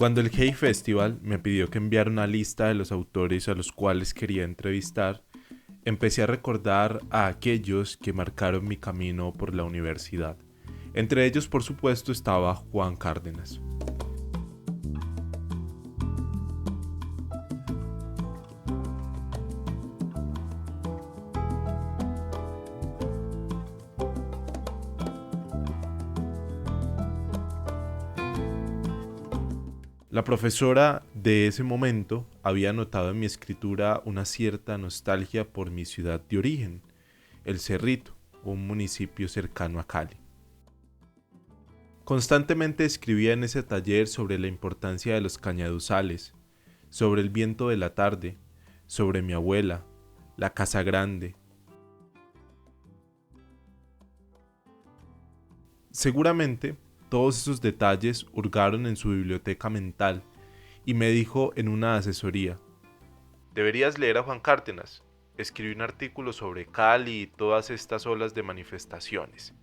Cuando el Hey Festival me pidió que enviara una lista de los autores a los cuales quería entrevistar, empecé a recordar a aquellos que marcaron mi camino por la universidad. Entre ellos, por supuesto, estaba Juan Cárdenas. La profesora de ese momento había notado en mi escritura una cierta nostalgia por mi ciudad de origen, El Cerrito, un municipio cercano a Cali. Constantemente escribía en ese taller sobre la importancia de los cañaduzales, sobre el viento de la tarde, sobre mi abuela, la casa grande. Seguramente todos esos detalles hurgaron en su biblioteca mental y me dijo en una asesoría: deberías leer a Juan Cárdenas. Escribió un artículo sobre Cali y todas estas olas de manifestaciones.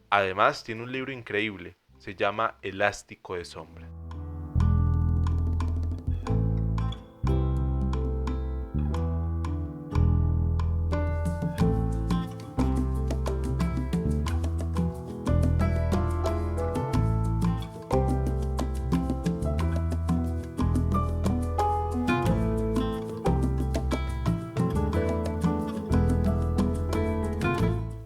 Además, tiene un libro increíble, se llama Elástico de Sombra.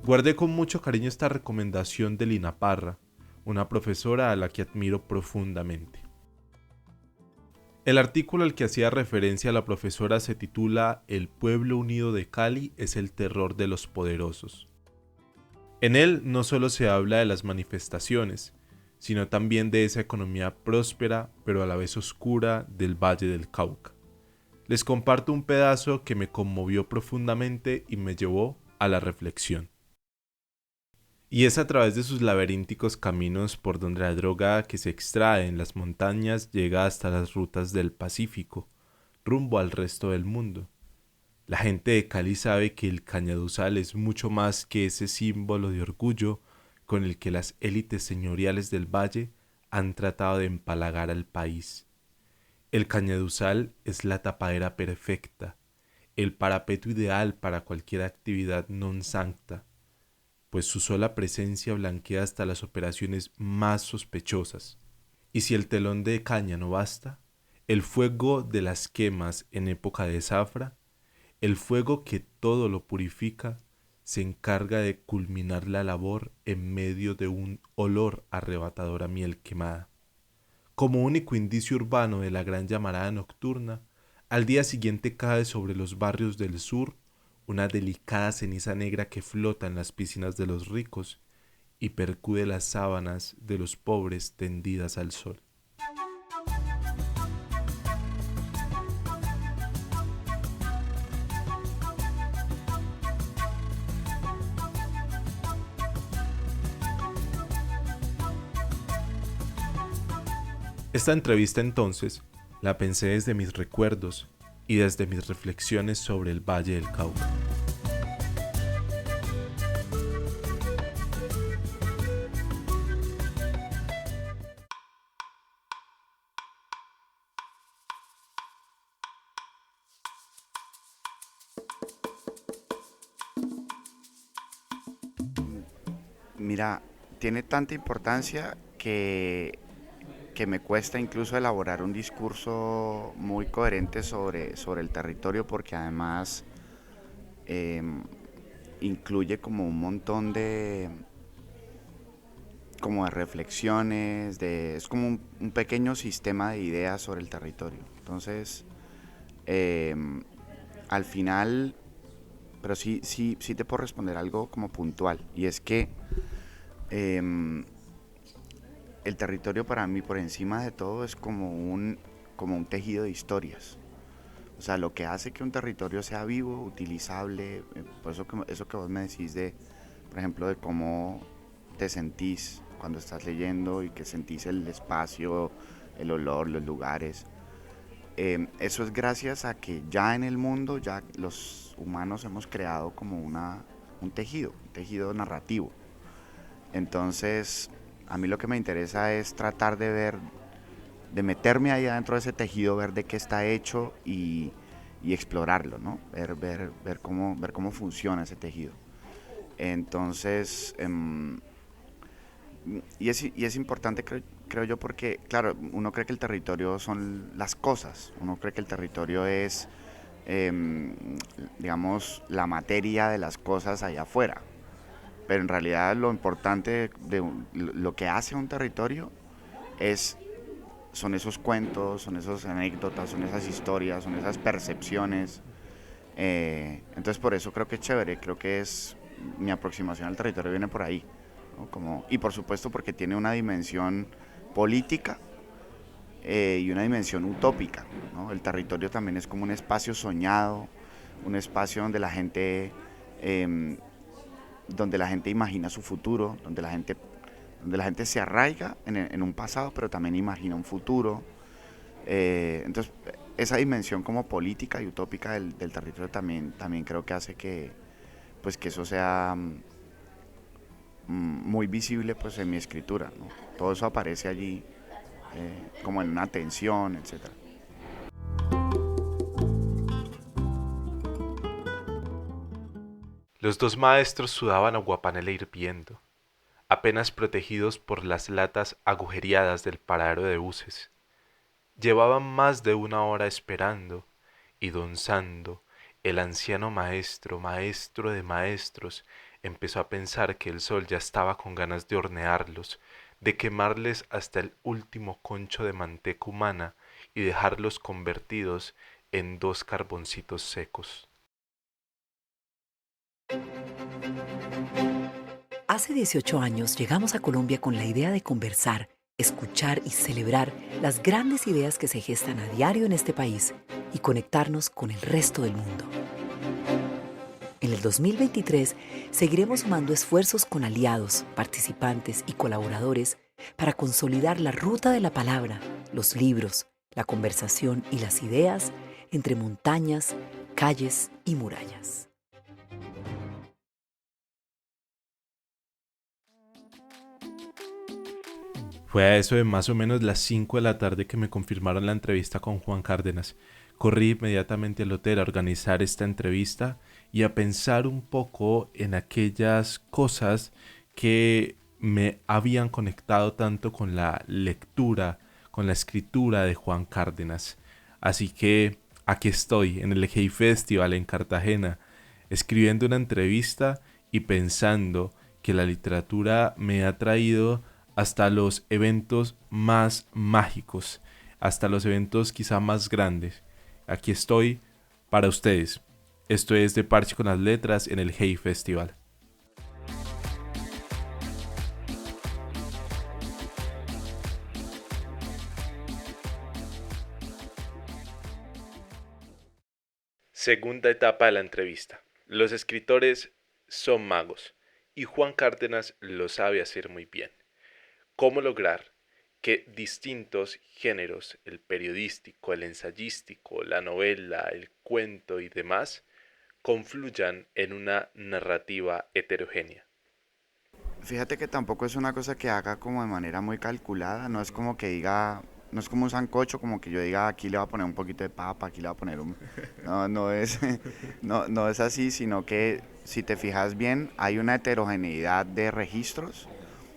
Guardé con mucho cariño esta recomendación de Lina Parra, una profesora a la que admiro profundamente. El artículo al que hacía referencia la profesora se titula El pueblo unido de Cali es el terror de los poderosos. En él no solo se habla de las manifestaciones, sino también de esa economía próspera pero a la vez oscura del Valle del Cauca. Les comparto un pedazo que me conmovió profundamente y me llevó a la reflexión. Y es a través de sus laberínticos caminos por donde la droga que se extrae en las montañas llega hasta las rutas del Pacífico, rumbo al resto del mundo. La gente de Cali sabe que el cañaduzal es mucho más que ese símbolo de orgullo con el que las élites señoriales del valle han tratado de empalagar al país. El cañaduzal es la tapadera perfecta, el parapeto ideal para cualquier actividad non sancta, pues su sola presencia blanquea hasta las operaciones más sospechosas. Y si el telón de caña no basta, el fuego de las quemas en época de zafra, el fuego que todo lo purifica, se encarga de culminar la labor en medio de un olor arrebatador a miel quemada. Como único indicio urbano de la gran llamarada nocturna, al día siguiente cae sobre los barrios del sur una delicada ceniza negra que flota en las piscinas de los ricos y percude las sábanas de los pobres tendidas al sol. Esta entrevista entonces la pensé desde mis recuerdos y desde mis reflexiones sobre el Valle del Cauca. Mira, tiene tanta importancia que me cuesta incluso elaborar un discurso muy coherente sobre el territorio porque además em, incluye como un montón como de reflexiones, es como un pequeño sistema de ideas sobre el territorio. Entonces, em, al final, pero sí te puedo responder algo como puntual y es que em, el territorio para mí por encima de todo es como un tejido de historias. O sea, lo que hace que un territorio sea vivo, utilizable, por eso que vos me decís por ejemplo, de cómo te sentís cuando estás leyendo y que sentís el espacio, el olor, los lugares. Eso es gracias a que ya en el mundo, ya los humanos hemos creado como un tejido narrativo. Entonces, a mí lo que me interesa es tratar de ver de meterme ahí adentro de ese tejido, ver de qué está hecho y explorarlo, ¿no? Ver cómo funciona ese tejido. Entonces, y es importante, creo yo, porque, claro, uno cree que el territorio son las cosas, uno cree que el territorio es, em, digamos, la materia de las cosas allá afuera, pero en realidad lo importante lo que hace un territorio es, son esos cuentos, son esas anécdotas, son esas historias, son esas percepciones. Entonces por eso creo que es chévere, creo que es mi aproximación al territorio viene por ahí, ¿no? Y por supuesto porque tiene una dimensión política y una dimensión utópica, ¿no? El territorio también es como un espacio soñado, un espacio eh, donde la gente imagina su futuro, donde la gente se arraiga en un pasado, pero también imagina un futuro. Entonces, esa dimensión como política y utópica del territorio también creo que hace pues, que eso sea muy visible pues, en mi escritura, ¿no? Todo eso aparece allí como en una tensión, etcétera. Los dos maestros sudaban aguapanela hirviendo, apenas protegidos por las latas agujereadas del paradero de buses. Llevaban más de una hora esperando, y don Sando, el anciano maestro, maestro de maestros, empezó a pensar que el sol ya estaba con ganas de hornearlos, de quemarles hasta el último concho de manteca humana y dejarlos convertidos en dos carboncitos secos. Hace 18 años llegamos a Colombia con la idea de conversar, escuchar y celebrar las grandes ideas que se gestan a diario en este país y conectarnos con el resto del mundo. En el 2023 seguiremos sumando esfuerzos con aliados, participantes y colaboradores para consolidar la ruta de la palabra, los libros, la conversación y las ideas entre montañas, calles y murallas. Fue a eso de más o menos las 5 de la tarde que me confirmaron la entrevista con Juan Cárdenas. Corrí inmediatamente al hotel a organizar esta entrevista y a pensar un poco en aquellas cosas que me habían conectado tanto con la lectura, con la escritura de Juan Cárdenas. Así que aquí estoy en el Hey Festival en Cartagena, escribiendo una entrevista y pensando que la literatura me ha traído hasta los eventos más mágicos, hasta los eventos quizá más grandes. Aquí estoy para ustedes. Esto es De Parche con las Letras en el Hey Festival. Segunda etapa de la entrevista. Los escritores son magos y Juan Cárdenas lo sabe hacer muy bien. ¿Cómo lograr que distintos géneros, el periodístico, el ensayístico, la novela, el cuento y demás, confluyan en una narrativa heterogénea? Fíjate que tampoco es una cosa que haga como de manera muy calculada, no es como que diga, no es como un sancocho, como que yo diga aquí le voy a poner un poquito de papa, aquí le voy a poner un... No, no es, no es así, sino que si te fijas bien, hay una heterogeneidad de registros,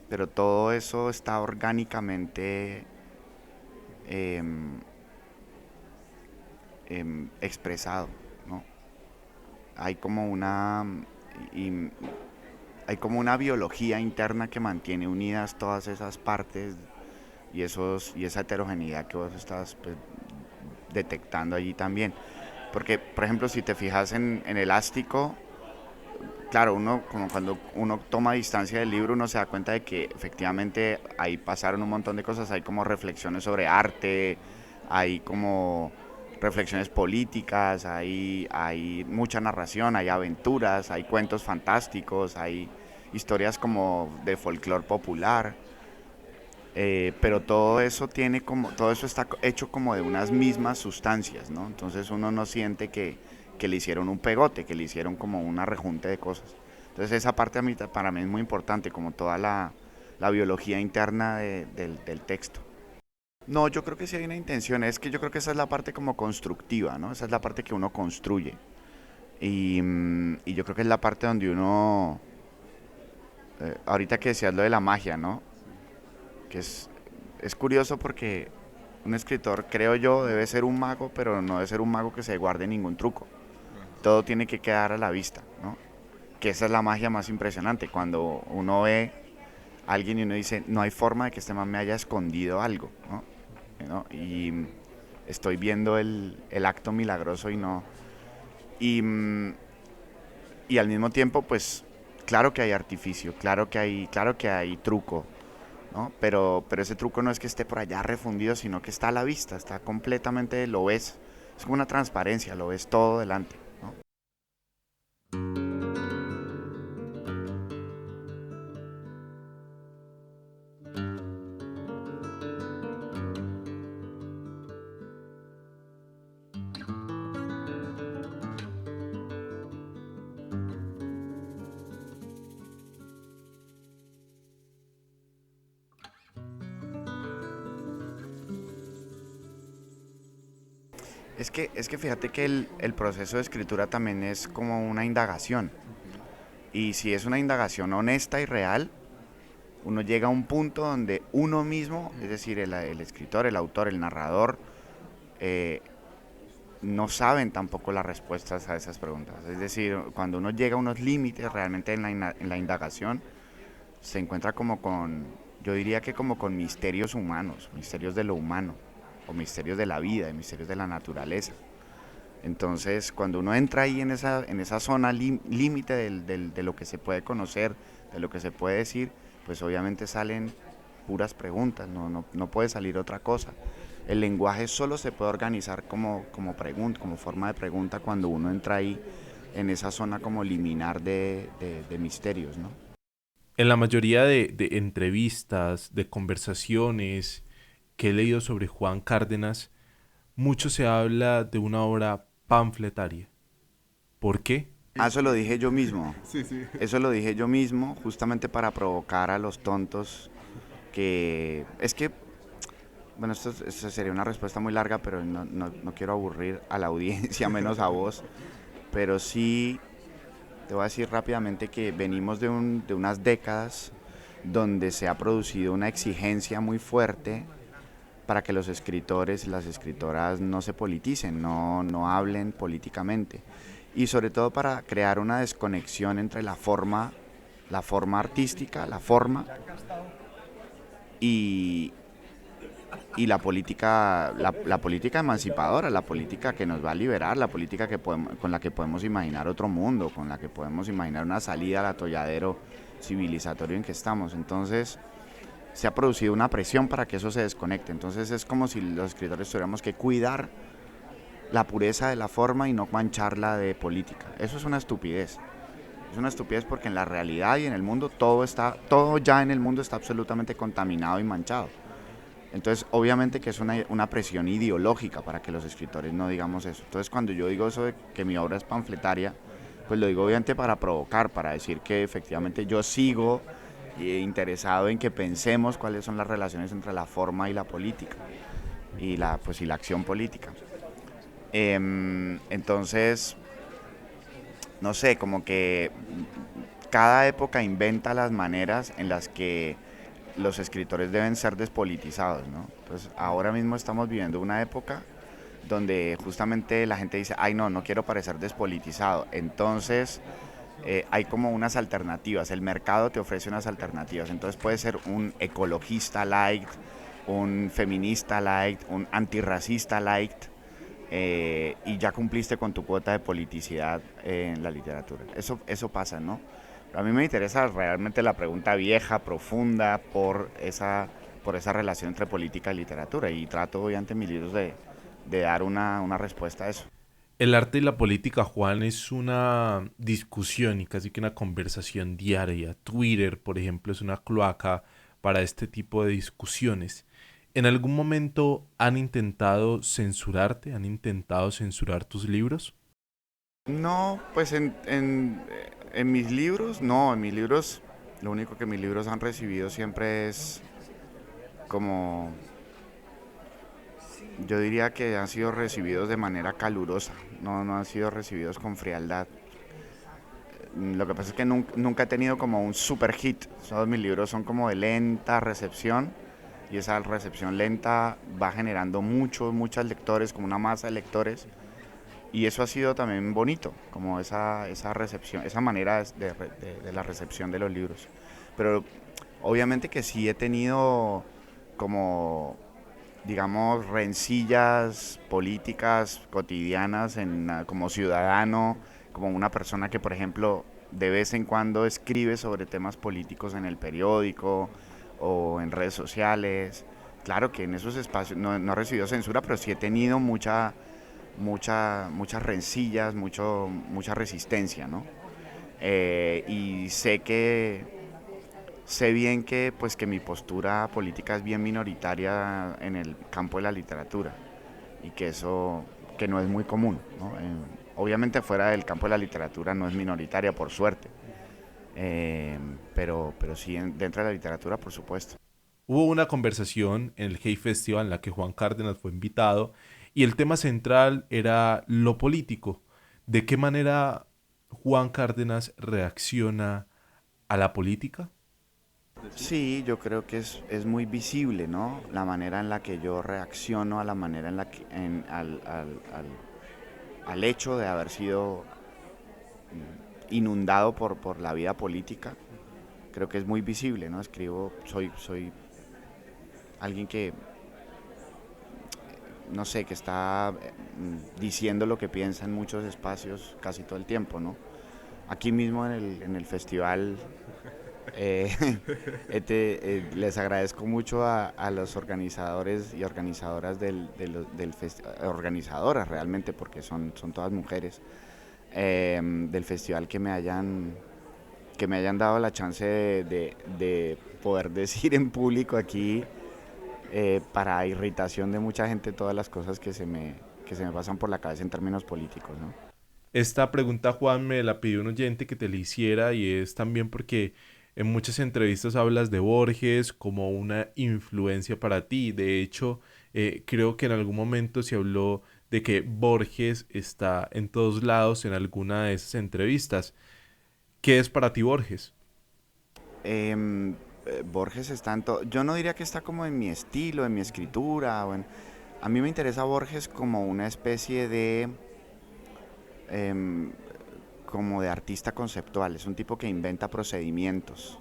pero todo eso está orgánicamente em, expresado, ¿no? Hay como una... y- hay como una biología interna que mantiene unidas todas esas partes y esa heterogeneidad que vos estás pues, detectando allí también. Porque, por ejemplo, si te fijas en Elástico, claro, uno como cuando uno toma distancia del libro, uno se da cuenta de que efectivamente ahí pasaron un montón de cosas, hay como reflexiones sobre arte, hay como reflexiones políticas, hay mucha narración, hay aventuras, hay cuentos fantásticos, hay historias como de folclore popular. Pero todo eso está hecho como de unas mismas sustancias, ¿no? Entonces uno no siente que le hicieron un pegote, que le hicieron como una rejunte de cosas. Entonces esa parte para mí es muy importante, como toda la biología interna del texto. No, yo creo que sí hay una intención, es que yo creo que esa es la parte como constructiva, ¿no? Esa es la parte que uno construye. Y yo creo que es la parte donde uno, ahorita que decías lo de la magia, ¿no? Que es curioso porque un escritor, creo yo, debe ser un mago, pero no debe ser un mago que se guarde ningún truco. Todo tiene que quedar a la vista, ¿no? Que esa es la magia más impresionante, cuando uno ve a alguien y uno dice, no hay forma de que este man me haya escondido algo, ¿no? ¿No? Y estoy viendo el acto milagroso y no... Y, y al mismo tiempo, pues, claro que hay artificio, claro que hay truco, ¿no? Pero ese truco no es que esté por allá refundido, sino que está a la vista, está completamente, lo ves, es como una transparencia, lo ves todo delante, ¿no? Es que fíjate que el proceso de escritura también es como una indagación. Y si es una indagación honesta y real, uno llega a un punto donde uno mismo, es decir, el escritor, el autor, el narrador, eh, no saben tampoco las respuestas a esas preguntas. Es decir, cuando uno llega a unos límites realmente en la indagación, se encuentra como con, yo diría que como con misterios humanos, misterios de lo humano, o misterios de la vida, misterios de la naturaleza. Entonces, cuando uno entra ahí en esa zona límite de lo que se puede conocer, de lo que se puede decir, pues obviamente salen puras preguntas, no puede salir otra cosa. El lenguaje solo se puede organizar como pregunta, como forma de pregunta cuando uno entra ahí en esa zona como liminar de misterios, ¿no? En la mayoría de entrevistas, de conversaciones que he leído sobre Juan Cárdenas, mucho se habla de una obra panfletaria. ¿Por qué? Ah, eso lo dije yo mismo. Sí, sí. Eso lo dije yo mismo, justamente para provocar a los tontos que... Es que, bueno, esto sería una respuesta muy larga, pero no quiero aburrir a la audiencia, menos a vos. Pero sí, te voy a decir rápidamente que venimos de unas décadas donde se ha producido una exigencia muy fuerte para que los escritores y las escritoras no se politicen, no hablen políticamente. Y sobre todo para crear una desconexión entre la forma artística, la forma, y, y la política emancipadora, la política que nos va a liberar, la política con la que podemos imaginar otro mundo, con la que podemos imaginar una salida al atolladero civilizatorio en que estamos. Entonces se ha producido una presión para que eso se desconecte. Entonces es como si los escritores tuviéramos que cuidar la pureza de la forma y no mancharla de política. Eso es una estupidez. Es una estupidez porque en la realidad y en el mundo todo ya en el mundo está absolutamente contaminado y manchado. Entonces, obviamente que es una presión ideológica para que los escritores no digamos eso. Entonces, cuando yo digo eso de que mi obra es panfletaria, pues lo digo obviamente para provocar, para decir que efectivamente yo sigo interesado en que pensemos cuáles son las relaciones entre la forma y la política y y la acción política. Entonces, no sé, como que cada época inventa las maneras en las que los escritores deben ser despolitizados, ¿no? Entonces, ahora mismo estamos viviendo una época donde justamente la gente dice, ay no quiero parecer despolitizado. Entonces, hay como unas alternativas, el mercado te ofrece unas alternativas. Entonces puede ser un ecologista light, un feminista light, un antirracista light, y ya cumpliste con tu cuota de politicidad en la literatura. Eso pasa, ¿no? Pero a mí me interesa realmente la pregunta vieja, profunda, por esa relación entre política y literatura, y trato obviamente en mis libros de dar una respuesta a eso. El arte y la política, Juan, es una discusión y casi que una conversación diaria. Twitter, por ejemplo, es una cloaca para este tipo de discusiones. ¿En algún momento han intentado censurarte? ¿Han intentado censurar tus libros? No, pues en mis libros, no, en mis libros, lo único que mis libros han recibido siempre es como yo diría que han sido recibidos de manera calurosa, no han sido recibidos con frialdad. Lo que pasa es que nunca he tenido como un super hit. Todos mis libros son como de lenta recepción y esa recepción lenta va generando muchos lectores, como una masa de lectores. Y eso ha sido también bonito, como esa recepción, esa manera de la recepción de los libros. Pero obviamente que sí he tenido como, digamos, rencillas políticas cotidianas como ciudadano, como una persona que, por ejemplo, de vez en cuando escribe sobre temas políticos en el periódico o en redes sociales. Claro que en esos espacios no he recibido censura, pero sí he tenido muchas rencillas, mucha resistencia, ¿no? Y sé bien que, pues, que mi postura política es bien minoritaria en el campo de la literatura y que eso que no es muy común, ¿no? Obviamente fuera del campo de la literatura no es minoritaria, por suerte, pero sí dentro de la literatura, por supuesto. Hubo una conversación en el Hay Festival en la que Juan Cárdenas fue invitado y el tema central era lo político. ¿De qué manera Juan Cárdenas reacciona a la política? Sí, yo creo que es muy visible, ¿no? La manera en la que yo reacciono a la manera en la que, al hecho de haber sido inundado por la vida política. Creo que es muy visible, ¿no? Soy alguien que, no sé, que está diciendo lo que piensa en muchos espacios casi todo el tiempo, ¿no? Aquí mismo en el festival eh, les agradezco mucho a los organizadores y organizadoras del festival, organizadoras realmente, porque son todas mujeres, del festival que me hayan dado la chance de poder decir en público aquí, para irritación de mucha gente, todas las cosas que se me pasan por la cabeza en términos políticos, ¿no? Esta pregunta, Juan, me la pidió un oyente que te la hiciera y es también porque en muchas entrevistas hablas de Borges como una influencia para ti. De hecho, creo que en algún momento se habló de que Borges está en todos lados en alguna de esas entrevistas. ¿Qué es para ti Borges? Borges está en todo. Yo no diría que está como en mi estilo, en mi escritura. A mí me interesa Borges como una especie de em, como de artista conceptual. Es un tipo que inventa procedimientos.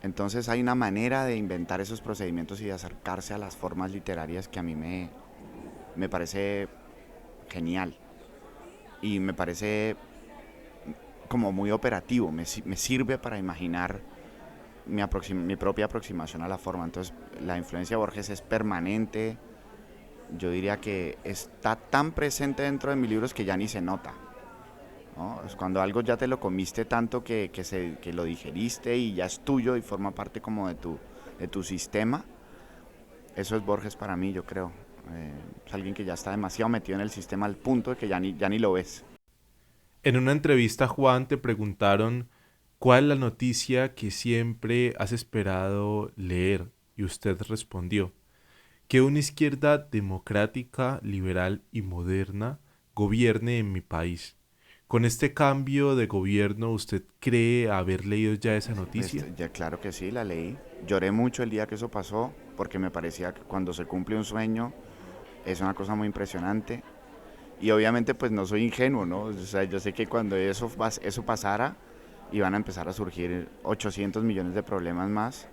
Entonces hay una manera de inventar esos procedimientos y de acercarse a las formas literarias que a mí me parece genial. Y me parece como muy operativo. Me sirve para imaginar mi propia aproximación a la forma. Entonces la influencia de Borges es permanente. Yo diría que está tan presente dentro de mis libros que ya ni se nota, ¿no? Es cuando algo ya te lo comiste tanto que lo digeriste y ya es tuyo y forma parte como de tu sistema. Eso es Borges para mí, yo creo. Es alguien que ya está demasiado metido en el sistema al punto de que ya ni lo ves. En una entrevista, Juan, te preguntaron cuál es la noticia que siempre has esperado leer y usted respondió que una izquierda democrática, liberal y moderna gobierne en mi país. Con este cambio de gobierno, ¿usted cree haber leído ya esa noticia? Ya, claro que sí, la leí. Lloré mucho el día que eso pasó porque me parecía que cuando se cumple un sueño es una cosa muy impresionante. Y obviamente pues no soy ingenuo, ¿no? O sea, yo sé que cuando eso pasara iban a empezar a surgir 800 millones de problemas más.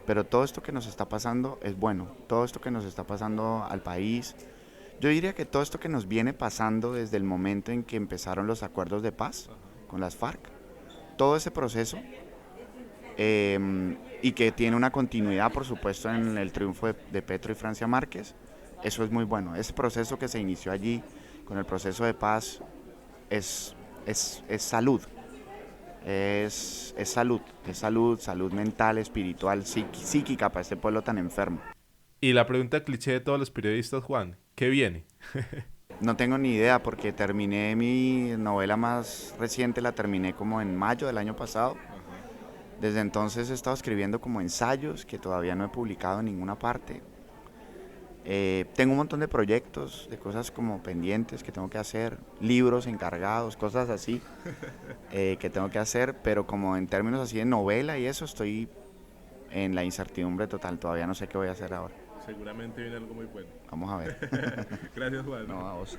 Pero todo esto que nos está pasando es bueno. Todo esto que nos está pasando al país. Yo diría que todo esto que nos viene pasando desde el momento en que empezaron los acuerdos de paz con las FARC, todo ese proceso, y que tiene una continuidad, por supuesto, en el triunfo de Petro y Francia Márquez, eso es muy bueno. Ese proceso que se inició allí con el proceso de paz es salud. Salud mental, espiritual, psíquica para este pueblo tan enfermo. Y la pregunta cliché de todos los periodistas, Juan, ¿qué viene? No tengo ni idea porque terminé mi novela más reciente, la terminé como en mayo del año pasado. Desde entonces he estado escribiendo como ensayos que todavía no he publicado en ninguna parte. Tengo un montón de proyectos, de cosas como pendientes que tengo que hacer, libros encargados, cosas así que tengo que hacer, pero como en términos así de novela y eso, estoy en la incertidumbre total, todavía no sé qué voy a hacer ahora. Seguramente viene algo muy bueno. Vamos a ver. Gracias, Juan. No, a vos.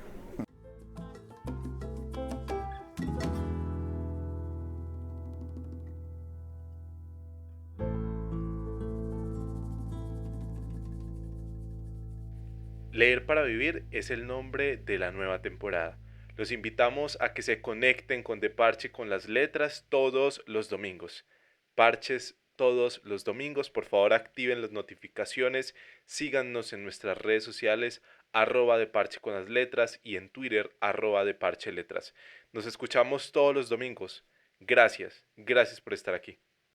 Leer para Vivir es el nombre de la nueva temporada. Los invitamos a que se conecten con De Parche con las letras todos los domingos. Parches todos los domingos, por favor activen las notificaciones, síganos en nuestras redes sociales, @De Parche con las letras y en Twitter, @De Parche Letras. Nos escuchamos todos los domingos. Gracias por estar aquí.